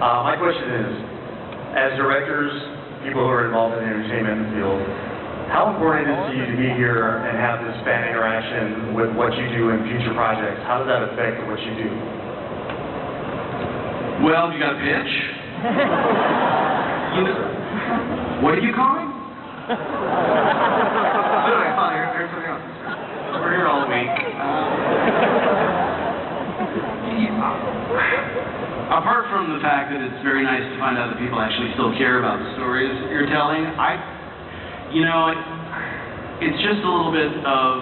My question is, as directors, people who are involved in the entertainment field, how important is it to you to be here and have this fan interaction with what you do in future projects? How does that affect what you do? Well, you got a pitch? What are you calling? Here's something else. We're here all week. Apart from the fact that it's very nice to find out that people actually still care about the stories you're telling, it's just a little bit of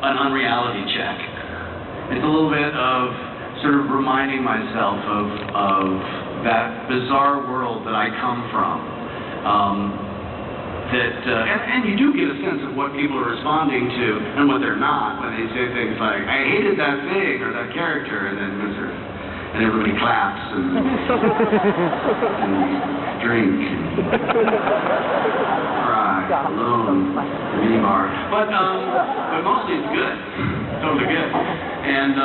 an unreality check. It's a little bit of sort of reminding myself of that bizarre world that I come from. And you do get a sense of what people are responding to and what they're not when they say things like, I hated that thing or that character, and then everybody claps and drink and cry alone in the minibar. But mostly it's good. Totally good. And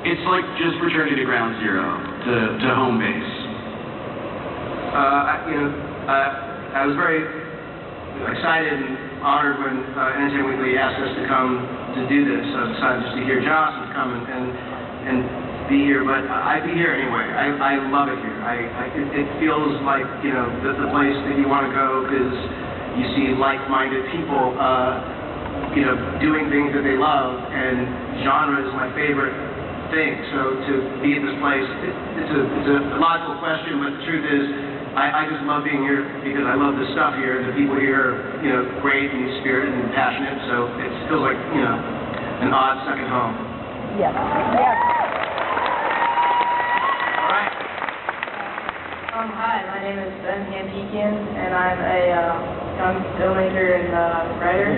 it's like just returning to ground zero, to home base. I was very excited and honored when Entertainment Weekly asked us to come to do this. I decided just to hear Joss and come and be here, but I'd be here anyway. I love it here. It feels like, the place that you want to go because you see like-minded people, doing things that they love, and genre is my favorite thing. So to be at this place, it's a logical question, but the truth is, I just love being here because I love the stuff here. The people here are, great and spirited and passionate. So it feels like, an odd second home. Yes. Yes. All right. Hi, my name is Ben Hampikian, and I'm a young filmmaker and writer.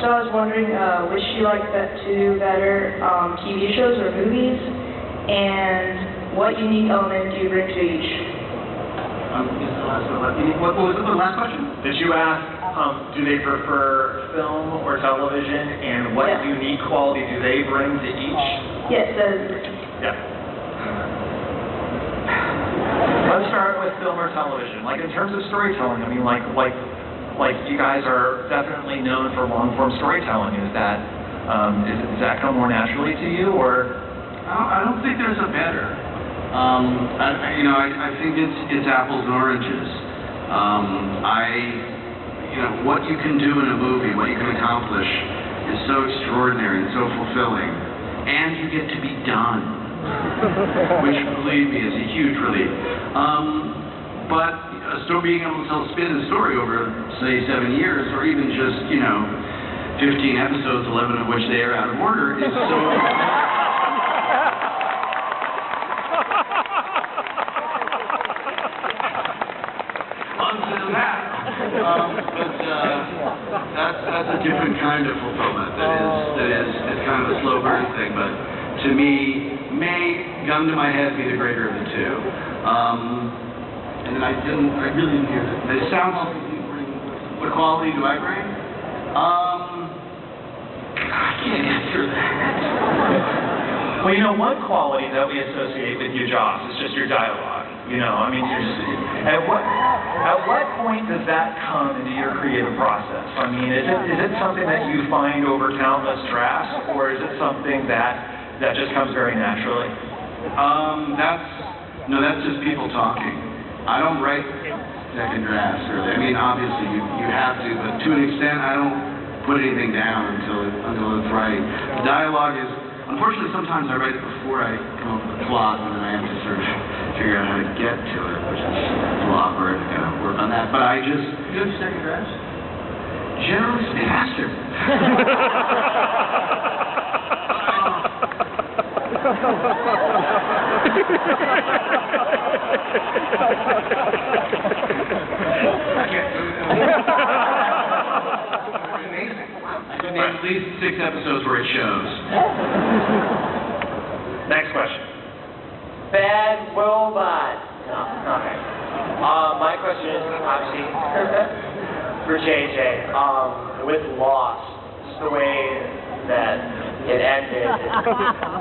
So I was wondering, which you like to do better, TV shows or movies, and what unique element do you bring to each? What was the last question? Did you ask, do they prefer film or television, and what unique quality do they bring to each? Yes, Yeah. Let's start with film or television. Like in terms of storytelling, I mean, like you guys are definitely known for long-form storytelling. Is that does that come more naturally to you, or? I don't think there's a better. I think it's apples and oranges. What you can do in a movie, what you can accomplish, is so extraordinary and so fulfilling, and you get to be done, which, believe me, is a huge relief. But being able to spin a story over, say, 7 years, or even just 15 episodes, 11 of which they are out of order, is so. That's a different kind of fulfillment. It's kind of a slow burn thing, but to me, may gun to my head be the greater of the two. And then I really didn't hear it. It sounds like what quality do I bring? I can't answer that. Well, one quality that we associate with you, Joss, is just your dialogue. At what point does that come into your creative process? I mean, is it something that you find over countless drafts, or is it something that just comes very naturally? That's just people talking. I don't write second drafts, really. I mean, obviously you have to, but to an extent, I don't put anything down until it's right. The dialogue is, unfortunately, sometimes I write it before I come up with the plot, and then I have to sort of figure out how to get to it, which is a little awkward. I gotta work on that. But I just. Do you have second drafts? Generally faster. At least 6 episodes where it shows. Next question. Bad robot. No, okay. My question is obviously for JJ. With Lost, just the way that it ended,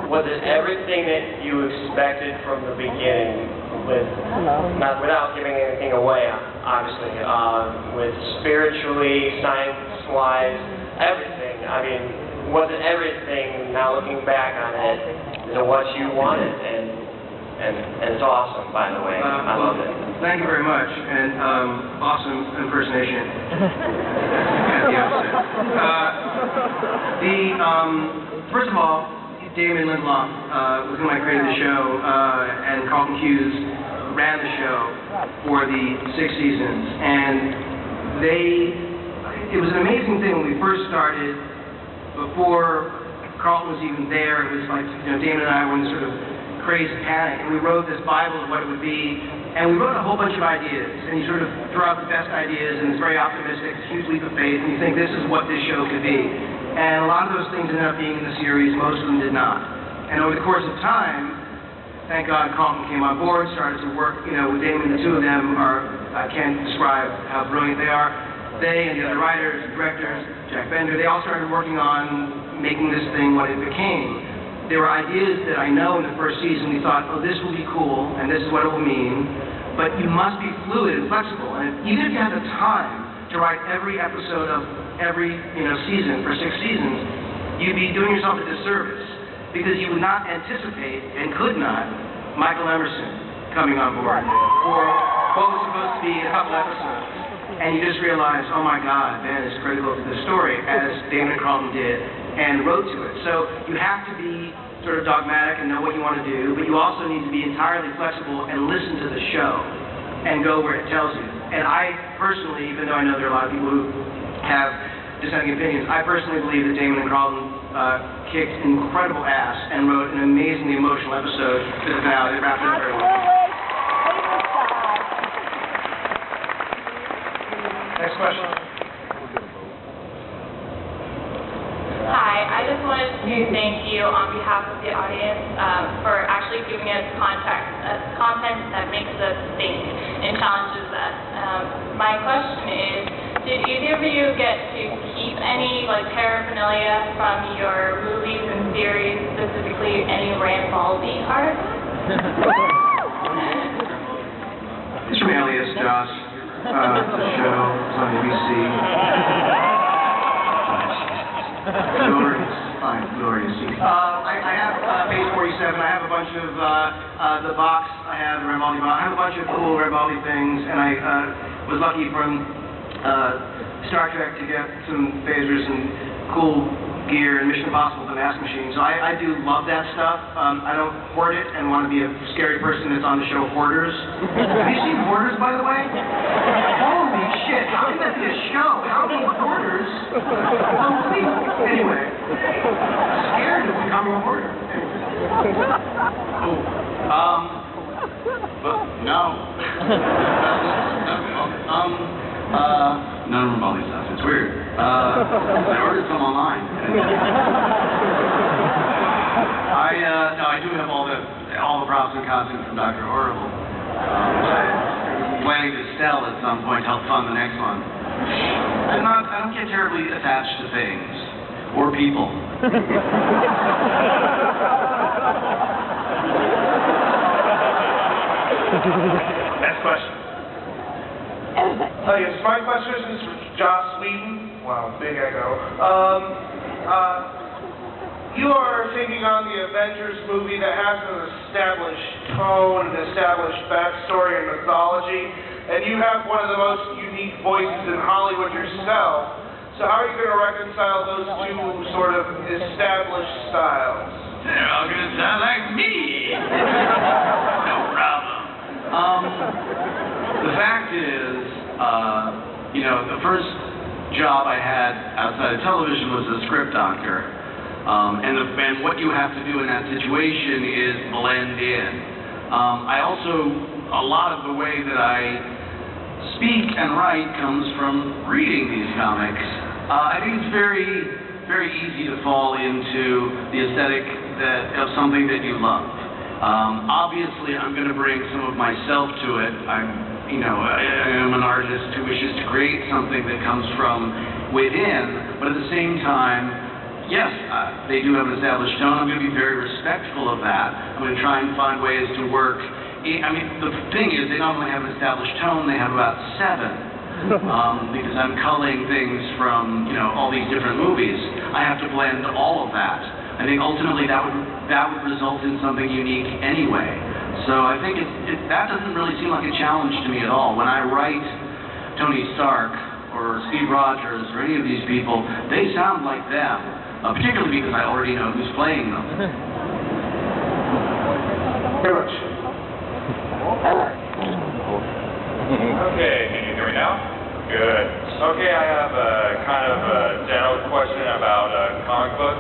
was it everything that you expected from the beginning, without giving anything away, obviously, with spiritually, science-wise, everything? I mean, was it everything, now looking back on it, is it what you wanted? And it's awesome, by the way. I love it. Thank you very much, and awesome impersonation. First of all, Damon Lindelof, with whom I created the show, and Carlton Hughes ran the show for the 6 seasons, and it was an amazing thing when we first started. Before Carlton was even there, it was like, Damon and I were in this sort of crazy panic, and we wrote this Bible of what it would be, and we wrote a whole bunch of ideas, and you sort of throw out the best ideas, and it's very optimistic, it's a huge leap of faith, and you think this is what this show could be. And a lot of those things ended up being in the series, most of them did not. And over the course of time, thank God Carlton came on board, started to work, with Damon. The two of them I can't describe how brilliant they are. They and the other writers, directors, Jack Bender, they all started working on making this thing what it became. There were ideas that I know in the first season we thought, oh, this will be cool, and this is what it will mean, but you must be fluid and flexible. And even if you had the time to write every episode of every season for 6 seasons, you'd be doing yourself a disservice, because you would not anticipate, and could not, Michael Emerson coming on board for what was supposed to be a couple episodes. And you just realize, oh my God, Ben is critical to the story, as Damon and Carlton did, and wrote to it. So you have to be sort of dogmatic and know what you want to do, but you also need to be entirely flexible and listen to the show and go where it tells you. And I personally, even though I know there are a lot of people who have dissenting opinions, I personally believe that Damon and Carlton kicked incredible ass and wrote an amazingly emotional episode to the finale that wrapped it up very well. Next question. Hi, I just wanted to thank you on behalf of the audience for actually giving us content that makes us think and challenges us. My question is, did either of you get to keep any paraphernalia from your movies and series, specifically any Rand Baldy art? It's from Alias, Josh. The show is on ABC. Glorious. Fine, glorious. I have page 47. I have a bunch of the box. I have the Rambaldi box. I have a bunch of cool Rambaldi things, and I was lucky from Star Trek to get some phasers and cool gear and Mission Impossible, the mask machine. So I do love that stuff. I don't hoard it and want to be a scary person that's on the show Hoarders. Have you seen Hoarders, by the way? Holy shit, how can that be a show? How many Hoarders? Anyway, scared of becoming a hoarder. No. None of Rambaldi stuff. It's weird. I ordered some online. I do have all the props and costumes from Dr. Horrible, which I'm planning to sell at some point to help fund the next one. I don't get terribly attached to things or people. Next question. Yes, my question is for Joss Whedon. Wow, big echo. You are taking on the Avengers movie that has an established tone, an established backstory and mythology, and you have one of the most unique voices in Hollywood yourself. So how are you going to reconcile those two sort of established styles? They're all going to sound like me. No problem. The fact is, the first job I had outside of television was a script doctor. And what you have to do in that situation is blend in. A lot of the way that I speak and write comes from reading these comics. I think it's very, very easy to fall into the aesthetic of something that you love. Obviously, I'm going to bring some of myself to it. I am an artist who wishes to create something that comes from within, but at the same time, yes, they do have an established tone. I'm going to be very respectful of that. I'm going to try and find ways to work. I mean, the thing is, they not only have an established tone, they have about 7. Because I'm culling things from, you know, all these different movies. I have to blend all of that. I think ultimately that would result in something unique anyway. So I think that doesn't really seem like a challenge to me at all. When I write Tony Stark or Steve Rogers or any of these people, they sound like them, particularly because I already know who's playing them. Very much. Okay, can you hear me now? Good. Okay, I have a kind of a general question about comic books.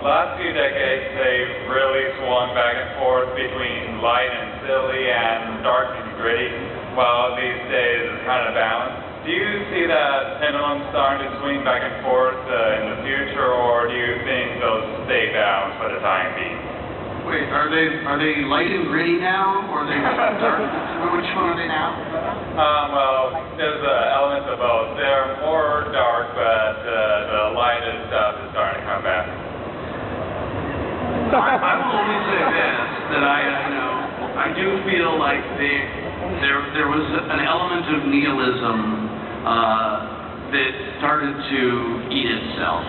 Last few decades, they've really swung back and forth between light and silly and dark and gritty, while these days it's kind of balanced. Do you see that pendulum starting to swing back and forth in the future, or do you think they'll stay balanced for the time being? Wait, are they light and gritty now, or are they dark? Which one are they now? Well, there's elements of both. They're more dark, but the lighted stuff is starting to come back. I will only say this, that I do feel like there was an element of nihilism that started to eat itself,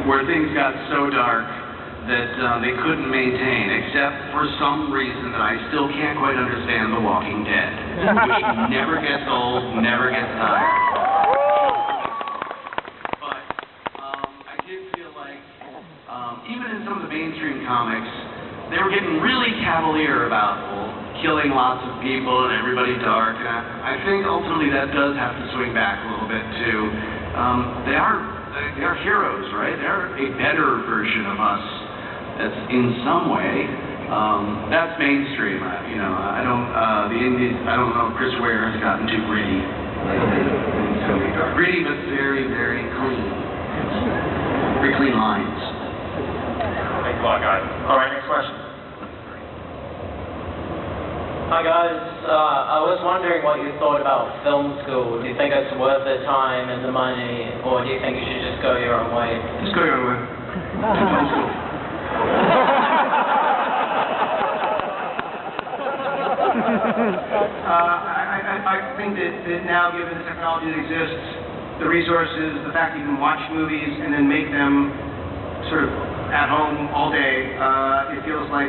where things got so dark that they couldn't maintain, except for some reason that I still can't quite understand, The Walking Dead, which never gets old, never gets tired. But I did feel like, even in some of the mainstream comics, they were getting really cavalier about killing lots of people and everybody dark. And I think ultimately that does have to swing back a little bit too. They are heroes, right? They're a better version of us. That's in some way. That's mainstream. I don't know if Chris Ware has gotten too gritty. Gritty, but very, very clean. Very clean lines. Thanks a lot, guys. All right, next question. Hi guys, I was wondering what you thought about film school. Do you think it's worth the time and the money, or do you think you should just go your own way? Just go your own way. Film school. I think that now, given the technology that exists, the resources, the fact that you can watch movies and then make them sort of at home all day, it feels like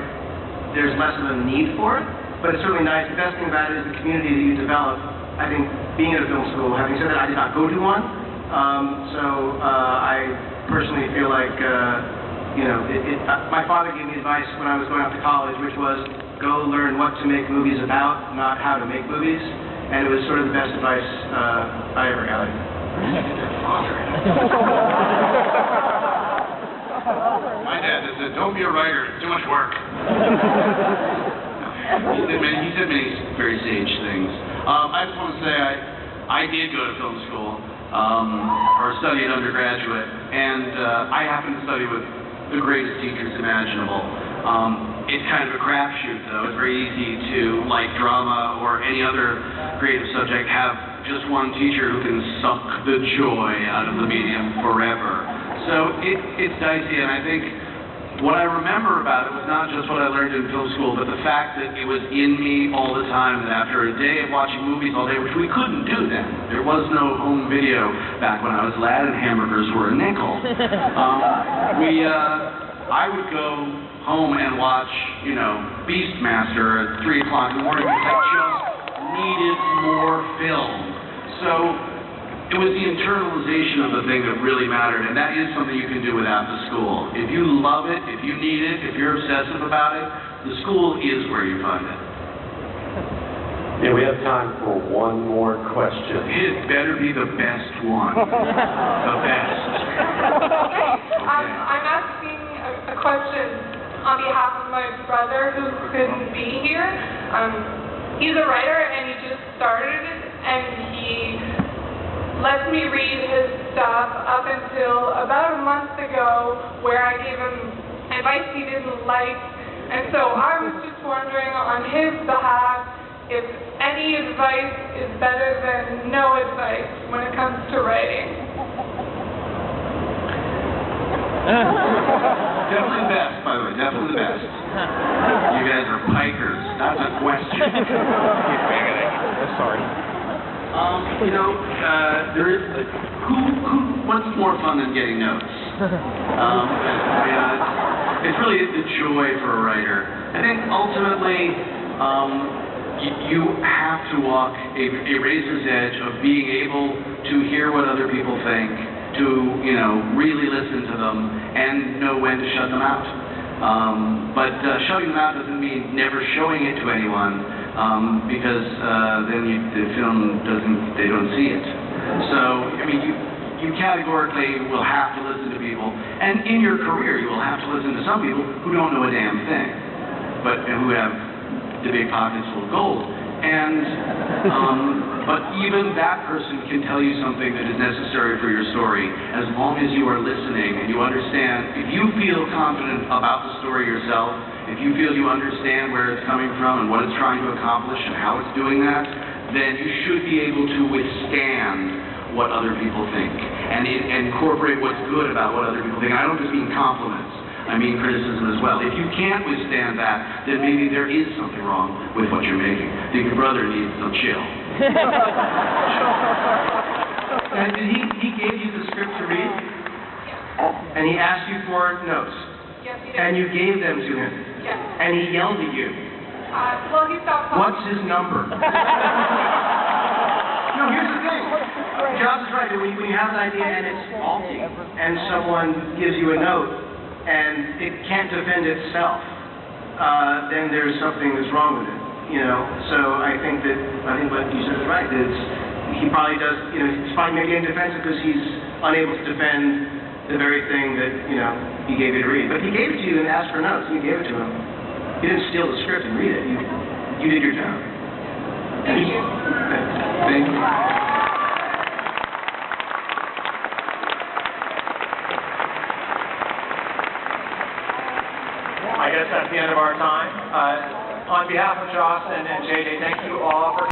there's less of a need for it, but it's certainly nice. The best thing about it is the community that you develop. I think being at a film school, having said that, I did not go to one, so I personally feel like, my father gave me advice when I was going off to college, which was go learn what to make movies about, not how to make movies, and it was sort of the best advice I ever got. My dad said, don't be a writer, it's too much work. He said many very sage things. I just want to say I did go to film school, or study at undergraduate, and I happened to study with the greatest teachers imaginable. It's kind of a crapshoot, though. It's very easy to, like drama or any other creative subject, have just one teacher who can suck the joy out of the medium forever. So it's dicey, and I think what I remember about it was not just what I learned in film school, but the fact that it was in me all the time, that after a day of watching movies all day, which we couldn't do then. There was no home video back when I was a lad and hamburgers were a nickel. I would go home and watch, Beastmaster at 3 o'clock in the morning because I just needed more film. So it was the internalization of the thing that really mattered, and that is something you can do without the school. If you love it, if you need it, if you're obsessive about it, the school is where you find it. Yeah, we have time for one more question. It better be the best one. The best. Okay. I'm asking a question on behalf of my brother who couldn't be here. He's a writer and he just started it, and he lets me read his stuff up until about a month ago, where I gave him advice he didn't like. And so I was just wondering on his behalf if any advice is better than no advice when it comes to writing. Definitely the best, by the way, definitely the best. You guys are pikers. That's a question. Sorry. You know, there is, what's more fun than getting notes? It's really the joy for a writer. I think ultimately, you have to walk a razor's edge of being able to hear what other people think, to, you know, really listen to them, and know when to shut them out. But shutting them out doesn't mean never showing it to anyone, because then the film they don't see it. So, I mean, you categorically will have to listen to people, and in your career you will have to listen to some people who don't know a damn thing, but who have the big pockets full of gold. And but even that person can tell you something that is necessary for your story, as long as you are listening and you understand. If you feel confident about the story yourself, if you feel you understand where it's coming from and what it's trying to accomplish and how it's doing that, then you should be able to withstand what other people think and incorporate what's good about what other people think. And I don't just mean compliments. I mean criticism as well. If you can't withstand that, then maybe there is something wrong with what you're making. I think your brother needs some chill. And he gave you the script to read? And he asked you for notes? Yes, he did. And you gave them to him? Yes. And he yelled at you? Well, he stopped talking. What's his number? No, here's the thing. Josh is right. When you have an idea and it's faulty, and someone gives you a note, and it can't defend itself, then there's something that's wrong with it, you know. So I think what you said is right. He probably does, you know, he's probably maybe defensive because he's unable to defend the very thing that, you know, he gave you to read. But he gave it to you and asked for notes, and you gave it to him. You didn't steal the script and read it. You did your job. Thank you. Thank you. I guess that's the end of our time. On behalf of Joss and JJ, thank you all for